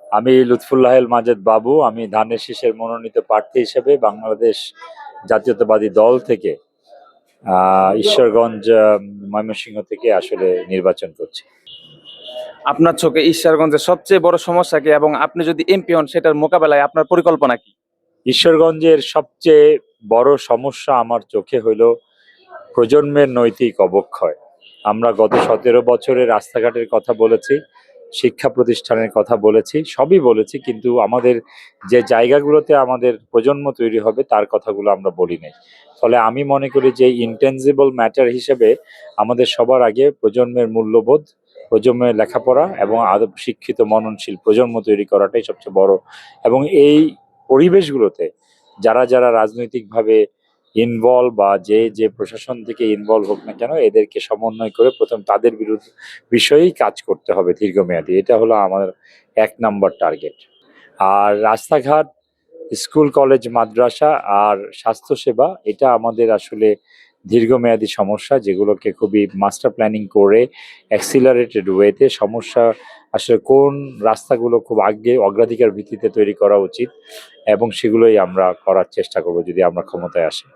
আমি লুৎফুল্লাহেল মাজেদ বাবু। আমি ধানের শীষের মনোনীত প্রার্থী হিসেবে বাংলাদেশ জাতীয়তাবাদী দল থেকে ঈশ্বরগঞ্জ ময়মনসিংহ থেকে আসলে নির্বাচন করছি। আপনার চোখে ঈশ্বরগঞ্জের সবচেয়ে বড় সমস্যা কি, এবং আপনি যদি এমপি হন সেটার মোকাবেলায় আপনার পরিকল্পনা কি? ঈশ্বরগঞ্জের সবচেয়ে বড় সমস্যা আমার চোখে হইল প্রজন্মের নৈতিক অবক্ষয়। আমরা গত 17 বছরে রাস্তাঘাটের কথা বলেছি, শিক্ষা প্রতিষ্ঠানের কথা বলেছি, সবই বলেছি, কিন্তু আমাদের যে জায়গাগুলোতে আমাদের প্রজন্ম তৈরি হবে তার কথাগুলো আমরা বলি নাই। ফলে আমি মনে করি যে ইনটেনজিবল ম্যাটার হিসেবে আমাদের সবার আগে প্রজন্মের মূল্যবোধ, প্রজন্মের লেখাপড়া এবং আদব শিক্ষিত মননশীল প্রজন্ম তৈরি করাটাই সবচেয়ে বড়। এবং এই পরিবেশগুলোতে যারা যারা রাজনৈতিকভাবে ইনভলভ বা যে যে প্রশাসন থেকে ইনভলভ হোক না কেন, এদেরকে সমন্বয় করে প্রথম তাদের বিরুদ্ধে বিষয়েই কাজ করতে হবে দীর্ঘমেয়াদী। এটা হলো আমার 1 নম্বর টার্গেট। আর রাস্তাঘাট, স্কুল কলেজ মাদ্রাসা আর স্বাস্থ্যসেবা, এটা আমাদের আসলে দীর্ঘমেয়াদী সমস্যা, যেগুলোকে খুবই মাস্টার প্ল্যানিং করে অ্যাক্সিলারেটেড ওয়েতে সমস্যা আসলে কোন রাস্তাগুলো খুব আগে অগ্রাধিকার ভিত্তিতে তৈরি করা উচিত এবং সেগুলোই আমরা করার চেষ্টা করব যদি আমরা ক্ষমতায় আসি।